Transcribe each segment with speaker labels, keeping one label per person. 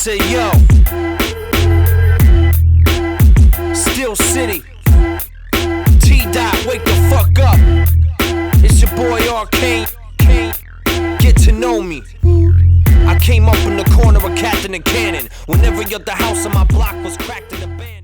Speaker 1: say yo, Steel City, T-Dot, wake the fuck up. It's your boy Arcane, get to know me. I came up in the corner of Captain and Cannon whenever the house on my block was cracked and abandoned.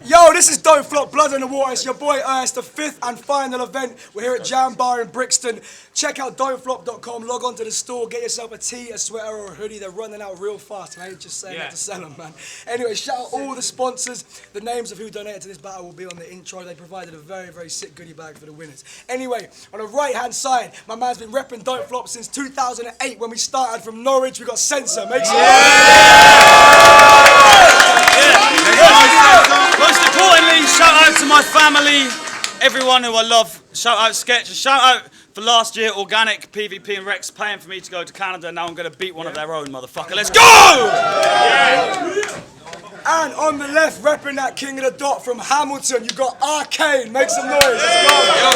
Speaker 2: Yo, this is Don't Flop, Blood in the Water. It's your boy it's the 5th and final event. We're here at Jam Bar in Brixton. Check out don'tflop.com, log on to the store, get yourself a tee, a sweater or a hoodie. They're running out real fast, and I ain't just saying that to sell them, man. Anyway, shout out all the sponsors. The names of who donated to this battle will be on the intro. They provided a very, very sick goodie bag for the winners. Anyway, on the right-hand side, my man's been repping Don't Flop since 2008 when we started from Norwich. We got SENSA. Make some
Speaker 3: Most importantly, shout out to my family, everyone who I love. Shout out Sketch, shout out for last year, Organic, PvP and Rex paying for me to go to Canada. Now I'm going to beat one of their own, motherfucker. Let's go!
Speaker 2: And on the left, repping that King of the Dot from Hamilton, you got Arcane. Make some noise. Let's go.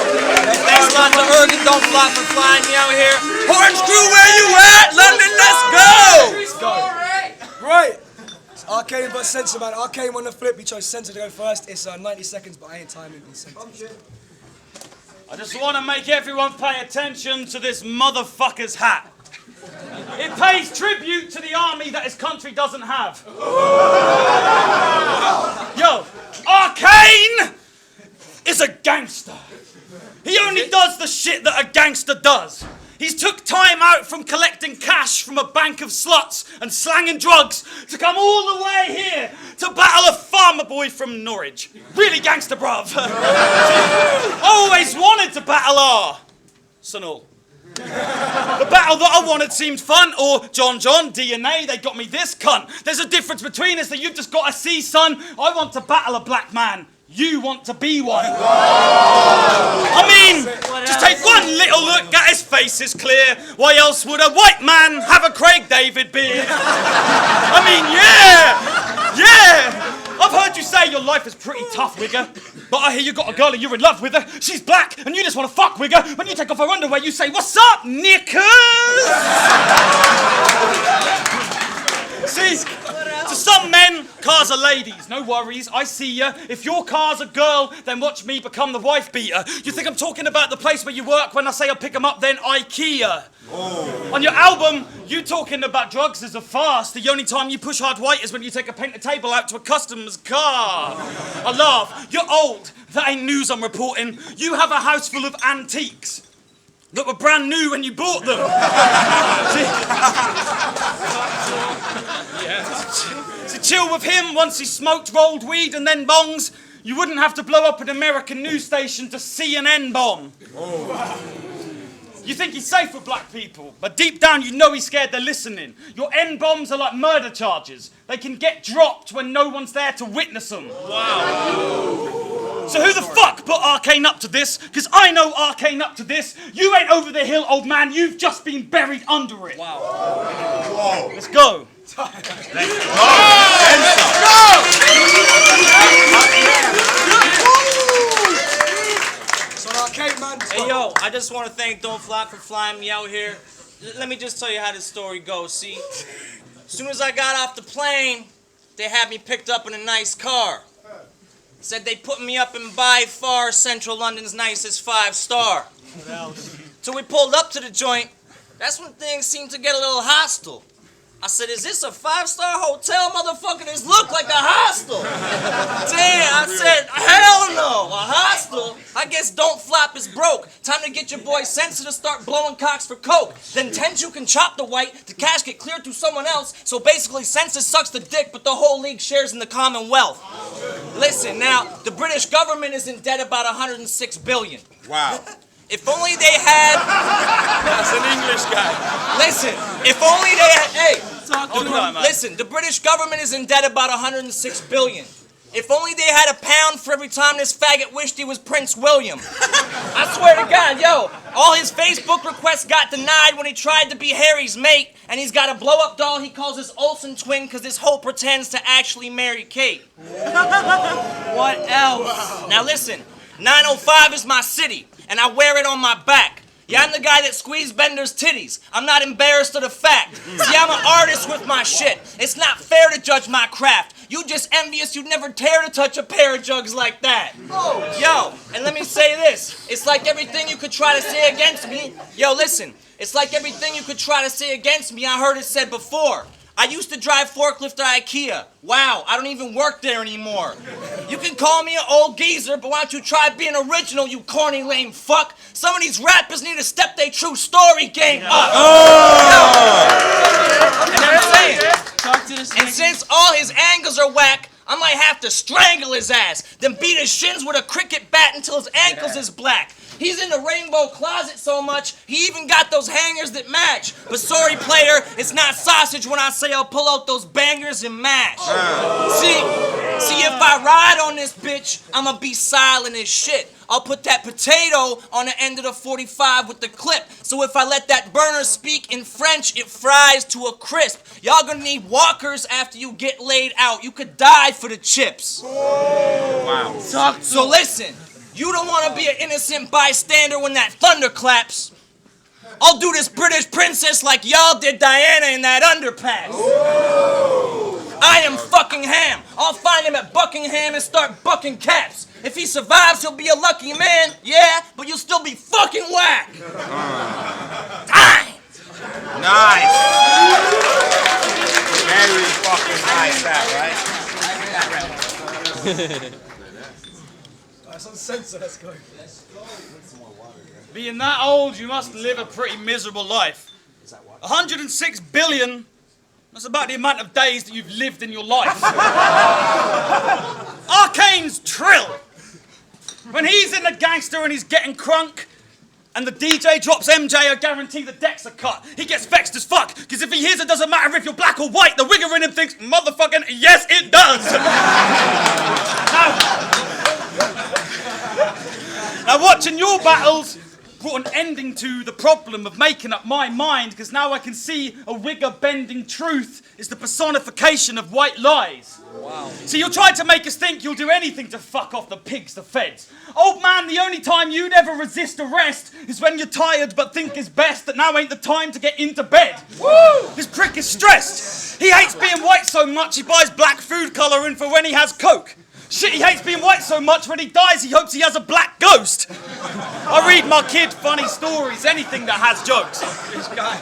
Speaker 4: Thanks a lot to Ergen, Don't Flop for flying me out here. Orange Crew, where you at? London, let's go!
Speaker 2: Right. Arcane vs SENSA, man. Arcane won the flip. He chose SENSA to go first. It's 90 seconds, but I ain't timing in SENSA.
Speaker 3: I just want to make everyone pay attention to this motherfucker's hat. It pays tribute to the army that his country doesn't have. Yo, Arcane is a gangster. He only does the shit that a gangster does. He's took time out from collecting cash from a bank of sluts and slanging drugs to come all the way here to battle a farmer boy from Norwich. Really gangster, bruv. Always wanted to battle Arsenal. The battle that I wanted seemed fun, or John, DNA, they got me this cunt. There's a difference between us that you've just got to see, son. I want to battle a black man. You want to be one. I mean, just take one little look at his face is clear. Why else would a white man have a Craig David beard? I mean, yeah. I've heard you say your life is pretty tough, Wigger. But I hear you got a girl and you're in love with her. She's black and you just want to fuck Wigger. When you take off her underwear, you say, "What's up, knickers?" See, to some men, cars are ladies. No worries, I see ya. If your car's a girl, then watch me become the wife beater. You think I'm talking about the place where you work when I say I'll pick 'em up, then IKEA. Oh. On your album, you talking about drugs is a farce. The only time you push hard white is when you take a painted table out to a customer's car. I laugh. You're old. That ain't news I'm reporting. You have a house full of antiques that were brand new when you bought them. To chill with him once he smoked rolled weed and then bongs, you wouldn't have to blow up an American news station to CNN bomb. Oh. You think he's safe with black people, but deep down you know he's scared they're listening. Your N-bombs are like murder charges. They can get dropped when no one's there to witness them. Wow. So who the fuck put Arcane up to this? Because I know Arcane up to this. You ain't over the hill, old man. You've just been buried under it. Wow. Whoa. Let's go. Let's
Speaker 2: So Arcane, man.
Speaker 4: Hey, yo, I just want to thank Don't Flop for flying me out here. Let me just tell you how this story goes. See, as soon as I got off the plane, they had me picked up in a nice car. Said they put me up in by far Central London's nicest 5-star. So we pulled up to the joint. That's when things seemed to get a little hostile. I said, is this a 5-star hotel, motherfucker? This look like a hostel. Damn, I said, hell no, a hostel? I guess Don't Flop is broke. Time to get your boy SENSA to start blowing cocks for coke. Then Tenju can chop the white, the cash get cleared through someone else, so basically SENSA sucks the dick, but the whole league shares in the commonwealth. Listen, now, the British government is in debt about 106 billion.
Speaker 5: Wow.
Speaker 4: If only they had...
Speaker 3: That's an English guy.
Speaker 4: Listen, if only they had... Hey,
Speaker 3: Man.
Speaker 4: listen, the British government is in debt about 106 billion. If only they had a pound for every time this faggot wished he was Prince William. I swear to God, yo, all his Facebook requests got denied when he tried to be Harry's mate, and he's got a blow-up doll he calls his Olsen twin because this hoe pretends to actually marry Kate. What else? Wow. Now listen, 905 is my city, and I wear it on my back. Yeah, I'm the guy that squeezed Bender's titties. I'm not embarrassed of the fact. See, I'm an artist with my shit. It's not fair to judge my craft. You just envious you'd never dare to touch a pair of jugs like that. Oh. Yo, and let me say this. It's like everything you could try to say against me. Yo, listen. It's like everything you could try to say against me. I heard it said before. I used to drive forklift at IKEA. Wow, I don't even work there anymore. You can call me an old geezer, but why don't you try being original, you corny lame fuck? Some of these rappers need to step their true story game up. And I'm saying, and since all his angles are whack, I might have to strangle his ass, then beat his shins with a cricket bat until his ankles is black. He's in the rainbow closet so much, he even got those hangers that match. But sorry, player, it's not sausage when I say I'll pull out those bangers and mash. See, if I ride on this bitch, I'ma be silent as shit. I'll put that potato on the end of the 45 with the clip. So if I let that burner speak in French, it fries to a crisp. Y'all gonna need walkers after you get laid out. You could die for the chips.
Speaker 5: Wow.
Speaker 4: So listen. You don't want to be an innocent bystander when that thunder claps. I'll do this British princess like y'all did Diana in that underpass. Ooh. I am fucking Ham. I'll find him at Buckingham and start bucking caps. If he survives, he'll be a lucky man, yeah, but you'll still be fucking whack. Time.
Speaker 5: Nice. Very fucking nice, that, right?
Speaker 2: That's on SENSA, let's go.
Speaker 3: Being that old, you must live a pretty miserable life. 106 billion, that's about the amount of days that you've lived in your life. Arcane's Trill. When he's in the gangster and he's getting crunk, and the DJ drops MJ, I guarantee the decks are cut. He gets vexed as fuck, because if he hears it doesn't matter if you're black or white, the wigger in him thinks, motherfucking, yes it does. Now watching your battles brought an ending to the problem of making up my mind, because now I can see a wigger bending truth is the personification of white lies. Wow. So you'll try to make us think you'll do anything to fuck off the pigs, the feds. Old man, the only time you'd ever resist arrest is when you're tired but think it's best that now ain't the time to get into bed. Woo! This prick is stressed. He hates being white so much he buys black food colouring for when he has coke. Shit, he hates being white so much when he dies he hopes he has a black ghost. I read my kid funny stories, anything that has jokes. This guy.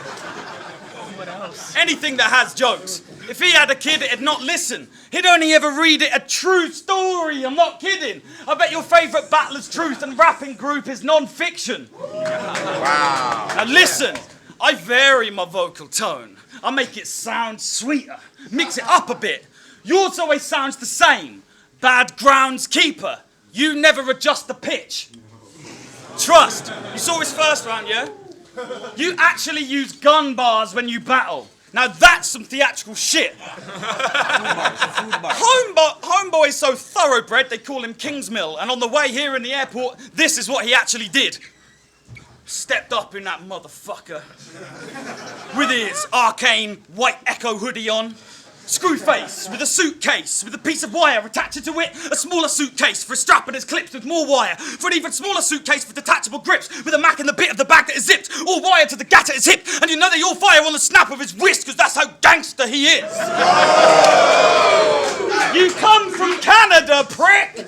Speaker 3: What else? Anything that has jokes. If he had a kid, it'd not listen. He'd only ever read it a true story. I'm not kidding. I bet your favourite battler's truth and rapping group is non-fiction.
Speaker 5: Wow.
Speaker 3: Now listen, I vary my vocal tone. I make it sound sweeter, mix it up a bit. Yours always sounds the same. Bad groundskeeper. You never adjust the pitch. Trust. You saw his first round, yeah? You actually use gun bars when you battle. Now that's some theatrical shit. Homeboy's so thoroughbred they call him Kingsmill, and on the way here in the airport, this is what he actually did. Stepped up in that motherfucker with his Arcane white Echo hoodie on. Screw face with a suitcase with a piece of wire attached to it, a smaller suitcase for a strap and his clips with more wire, for an even smaller suitcase with detachable grips, with a Mac in the bit of the bag that is zipped, all wired to the gat at his hip, and you know they all fire on the snap of his wrist because that's how gangster he is. You come from Canada, prick!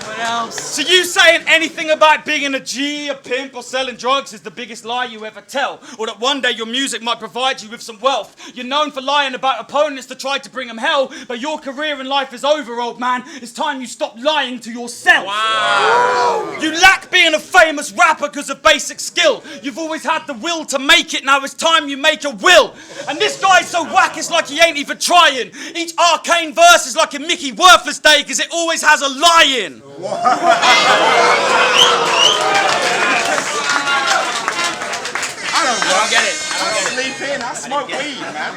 Speaker 3: What else? So you saying anything about being a G, a pimp, or selling drugs is the biggest lie you ever tell. Or that one day your music might provide you with some wealth. You're known for lying about opponents to try to bring them hell, but your career in life is over, old man. It's time you stop lying to yourself.
Speaker 5: Wow.
Speaker 3: You lack being a famous rapper because of basic skill. You've always had the will to make it, now it's time you make a will. And this guy's so whack it's like he ain't even trying. Each Arcane verse is like a Mickey Worthless Day because it always has a lie in.
Speaker 5: I don't
Speaker 4: get it.
Speaker 5: I don't sleep in. I smoke weed, man.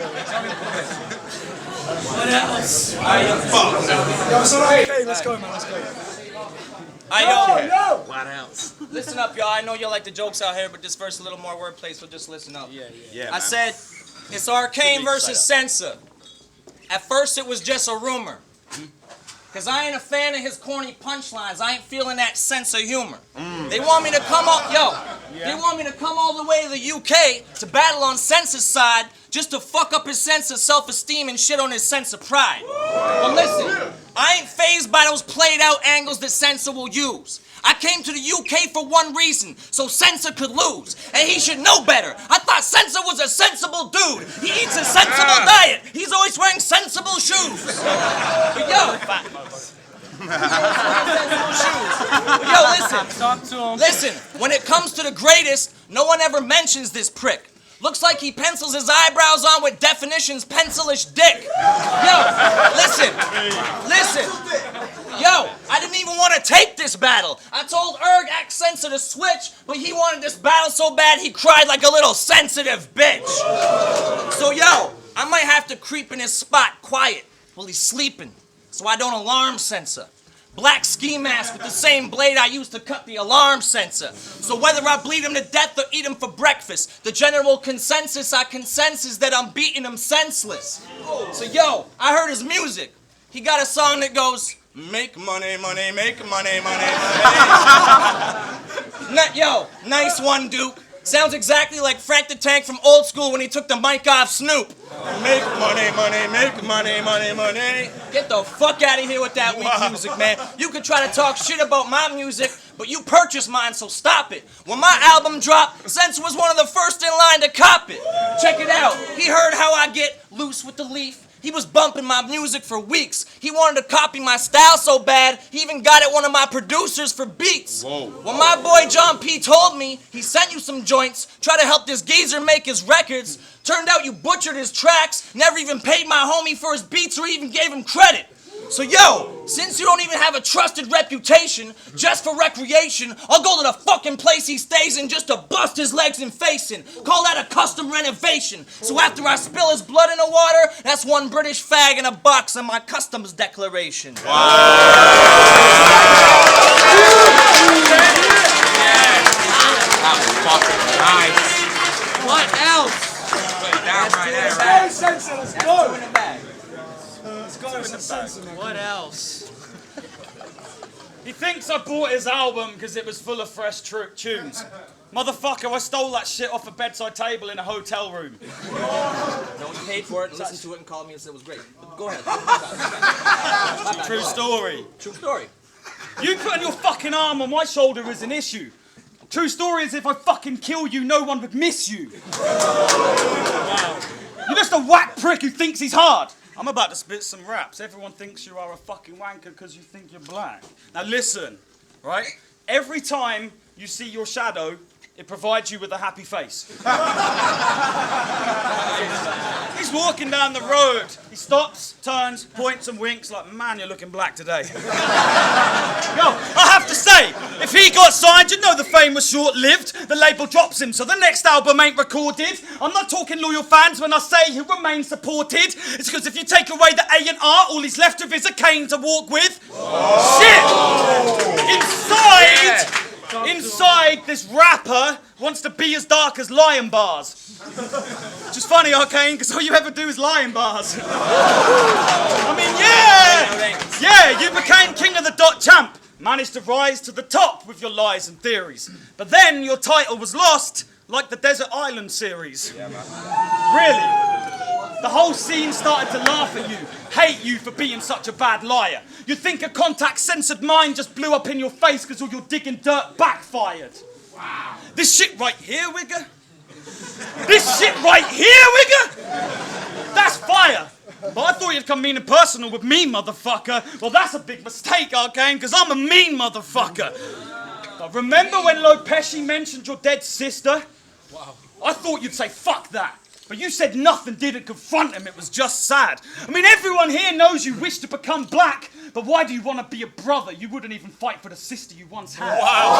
Speaker 4: What else?
Speaker 2: Yo, so okay, let's go, man, let's go.
Speaker 4: Yo,
Speaker 5: What else?
Speaker 4: listen up, y'all. I know you like the jokes out here, but this verse is a little more wordplay, so just listen up.
Speaker 5: Yeah,
Speaker 4: I said, it's Arcane versus SENSA. At first, it was just a rumor. Because I ain't a fan of his corny punchlines. I ain't feeling that sense of humor. They want me to come they want me to come all the way to the UK to battle on SENSA's side just to fuck up his sense of self-esteem and shit on his sense of pride. But listen, I ain't fazed by those played out angles that SENSA will use. I came to the UK for one reason, so SENSA could lose. And he should know better. I thought SENSA was a sensible dude. He eats a sensible diet. He's always wearing sensible shoes. But listen, when it comes to the greatest, no one ever mentions this prick. Looks like he pencils his eyebrows on with definitions pencilish dick. Listen. Yo, I didn't even want to take this battle. I told Erg X Sensa to switch, but he wanted this battle so bad he cried like a little sensitive bitch. So yo, I might have to creep in his spot quiet while he's sleeping, so I don't alarm Sensa. Black ski mask with the same blade I used to cut the alarm sensor. So whether I bleed him to death or eat him for breakfast, the general consensus I consensus that I'm beating him senseless. So yo, I heard his music. He got a song that goes, make money, money, make money, money, money. Yo, nice one, Duke. Sounds exactly like Frank the Tank from Old School when he took the mic off Snoop. Make money, money, make money, money, money. Get the fuck out of here with that weak music, man. You can try to talk shit about my music, but you purchased mine, so stop it. When my album dropped, Sensa was one of the first in line to cop it. Check it out. He heard how I get loose with the leaf. He was bumping my music for weeks. He wanted to copy my style so bad, he even got at one of my producers for beats.
Speaker 5: Whoa.
Speaker 4: When my boy John P told me he sent you some joints, try to help this geezer make his records, turned out you butchered his tracks, never even paid my homie for his beats or even gave him credit. So yo, since you don't even have a trusted reputation, just for recreation, I'll go to the fucking place he stays in just to bust his legs and face in. Call that a custom renovation. So after I spill his blood in the water, that's one British fag in a box on my customs declaration.
Speaker 5: Wow. That was fucking nice.
Speaker 4: What else?
Speaker 5: Down right there,
Speaker 2: Let's
Speaker 5: right?
Speaker 2: go, Sensa, let's go.
Speaker 4: In the bag.
Speaker 2: Let's go, Sensa, man.
Speaker 3: What else? He thinks I bought his album because it was full of fresh tunes. Motherfucker, I stole that shit off a bedside table in a hotel room.
Speaker 4: No one paid for it and listened to it and called me and said it was great. But go ahead.
Speaker 3: True story.
Speaker 4: True story.
Speaker 3: You putting your fucking arm on my shoulder is an issue. True story is if I fucking kill you, no one would miss you. Wow. You're just a whack prick who thinks he's hard. I'm about to spit some raps. Everyone thinks you are a fucking wanker because you think you're black. Now listen, right? Every time you see your shadow, it provides you with a happy face. He's walking down the road. He stops, turns, points and winks like, man, you're looking black today. Yo, I have to say, if he got signed, you'd know the fame was short-lived. The label drops him, so the next album ain't recorded. I'm not talking loyal fans when I say he'll remain supported. It's because if you take away the A&R, all he's left with is a cane to walk with. Whoa. Shit! Inside, this rapper wants to be as dark as lion bars. Which is funny, Arcane, because all you ever do is lion bars. I mean, yeah, you became king of the dot champ. Managed to rise to the top with your lies and theories. But then your title was lost, like the Desert Island series. Yeah, man. Really? The whole scene started to laugh at you, hate you for being such a bad liar. You'd think a contact-censored mind just blew up in your face because all your digging dirt backfired. Wow. This shit right here, Wigger? This shit right here, Wigger? That's fire. But I thought you'd come mean and personal with me, motherfucker. Well, that's a big mistake, Arcane, because I'm a mean motherfucker. But remember when Lopeshi mentioned your dead sister? Wow. I thought you'd say, fuck that. But you said nothing didn't confront him, it was just sad. I mean, everyone here knows you wish to become black, but why do you want to be a brother? You wouldn't even fight for the sister you once had. Wow.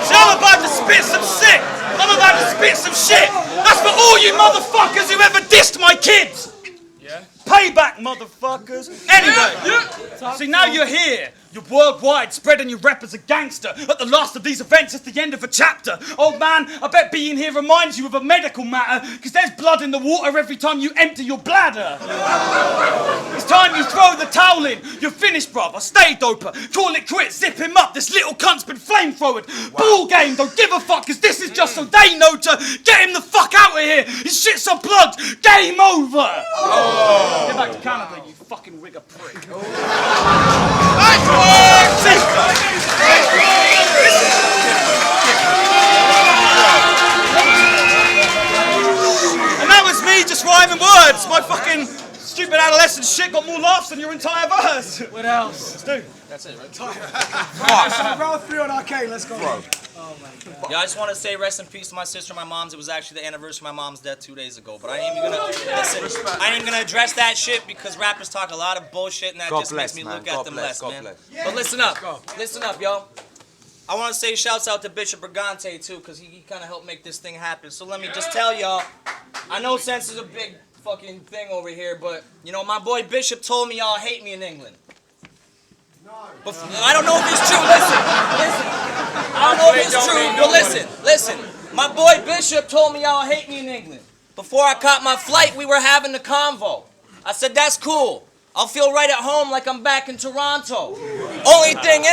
Speaker 3: See, I'm about to spit some shit. I'm about to spit some shit. That's for all you motherfuckers who ever dissed my kids. Yeah. Payback, motherfuckers. Anyway, see, now you're here. You're worldwide, spreading your rep as a gangster. At the last of these events, it's the end of a chapter. Old man, I bet being here reminds you of a medical matter, because there's blood in the water every time you empty your bladder. It's time you throw the towel in. You're finished, brother. Stay doper. Call it quits. Zip him up. This little cunt's been flamethrowered. Wow. Ball game. Don't give a fuck, because this is just so they know to get him the fuck out of here. His shit's so plugged. Game over. Oh. Get back to Canada, you fucking Wigger prick. And that was me just rhyming words. My fucking stupid adolescent shit got more laughs than your entire verse.
Speaker 4: What else?
Speaker 3: Let's do.
Speaker 4: That's it, right?
Speaker 2: So round 3 on Arcane, let's go. Bro.
Speaker 4: Oh my God. Yeah, I just want to say rest in peace to my sister and my mom's. It was actually the anniversary of my mom's death 2 days ago. But I ain't even gonna address that shit because rappers talk a lot of bullshit and that just makes me look at them less, man. But listen up. Listen up, yo. I want to say shouts out to Bishop Brigante too, because he kind of helped make this thing happen. So let me just tell y'all, I know SENSA is a big fucking thing over here, but you know, my boy Bishop told me y'all hate me in England. I don't know if it's true. Listen. I don't know if it's true, but listen. My boy Bishop told me y'all hate me in England. Before I caught my flight, we were having the convo. I said, that's cool. I'll feel right at home like I'm back in Toronto. Only thing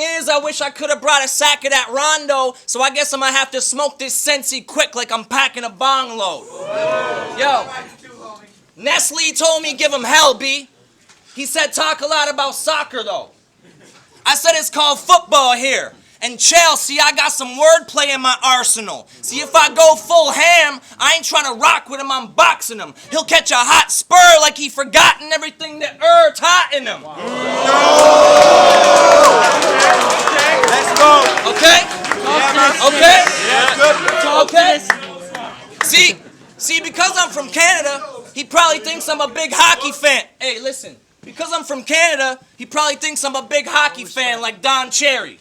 Speaker 4: is, I wish I could have brought a sack of that Rondo, so I guess I'm gonna have to smoke this Sensi quick like I'm packing a bong load. Yo, Nestle told me give him hell, B. He said talk a lot about soccer, though. I said it's called football here. And Chelsea, I got some wordplay in my arsenal. See, if I go full ham, I ain't trying to rock with him, I'm boxing him. He'll catch a hot spur like he forgotten everything that taught in him. Wow.
Speaker 5: Let's go.
Speaker 4: Okay? See, because I'm from Canada, he probably thinks I'm a big hockey fan. Hey, listen. Because I'm from Canada, he probably thinks I'm a big hockey fan like Don Cherry.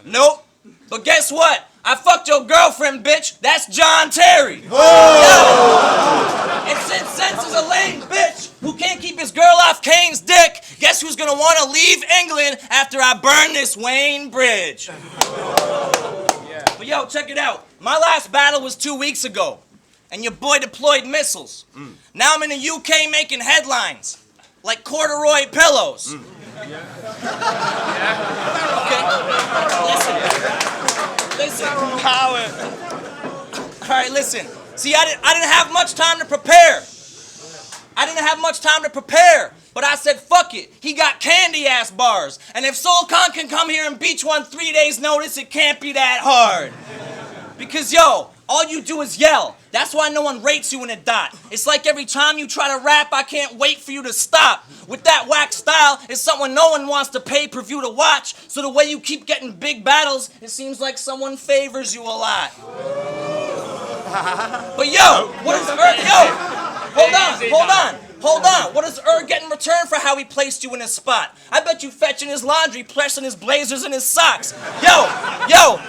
Speaker 4: Nope. But guess what? I fucked your girlfriend, bitch. That's John Terry. Yeah. And since SENSA's a lame bitch who can't keep his girl off Kane's dick, guess who's gonna want to leave England after I burn this Wayne Bridge? But yo, check it out. My last battle was 2 weeks ago, and your boy deployed missiles. Now I'm in the UK making headlines, like corduroy pillows. Okay. Listen. Power. All right, listen. See, I didn't have much time to prepare. But I said, fuck it. He got candy-ass bars. And if Solcon can come here and beat you on 3 days' notice, it can't be that hard. Because, yo, all you do is yell. That's why no one rates you in a dot. It's like every time you try to rap, I can't wait for you to stop. With that whack style, it's something no one wants to pay per view to watch. So the way you keep getting big battles, it seems like someone favors you a lot. But yo, what is Hold on. What does get in return for how he placed you in his spot? I bet you fetching his laundry, pressing his blazers and his socks. Yo,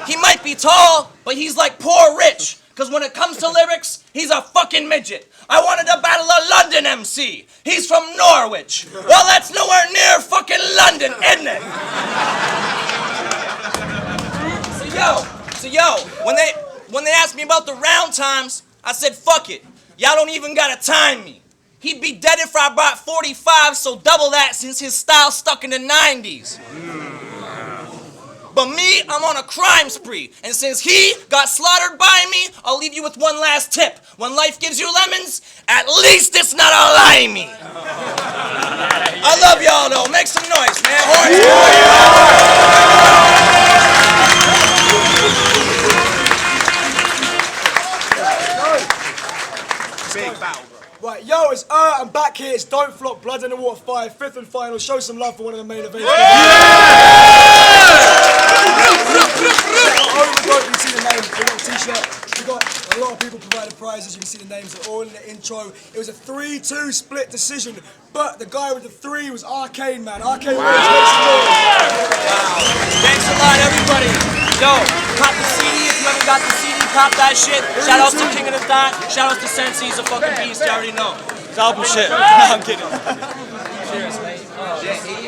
Speaker 4: he might be tall, but he's like poor rich. Because when it comes to lyrics, he's a fucking midget. I wanted to battle a London MC. He's from Norwich. Well, that's nowhere near fucking London, isn't it? So yo, when they asked me about the round times, I said, fuck it. Y'all don't even gotta time me. He'd be dead if I brought 45, so double that since his style stuck in the 90s. But me, I'm on a crime spree. And since he got slaughtered by me, I'll leave you with one last tip. When life gives you lemons, at least it's not a limey. I love y'all though. Make some noise, man. Horns.
Speaker 5: Big battle, bro.
Speaker 2: Right, yo, it's I'm back here. It's Don't Flop, Blood in the Water 5, 5th and final. Show some love for one of the main events. You can see the name. We got a t-shirt. We got a lot of people provided prizes. You can see the names are all in the intro. It was a 3-2 split decision, but the guy with the 3 was Arcane, man. Arcane wins.
Speaker 4: Thanks a lot, everybody. Yo, cop the CD if you haven't got the CD. Cop that shit. Shout outs to King of the Dot. Shout outs to SENSA. He's a fucking beast. You already know. It's album shit. No, I'm kidding. Cheers, mate. Oh, yeah.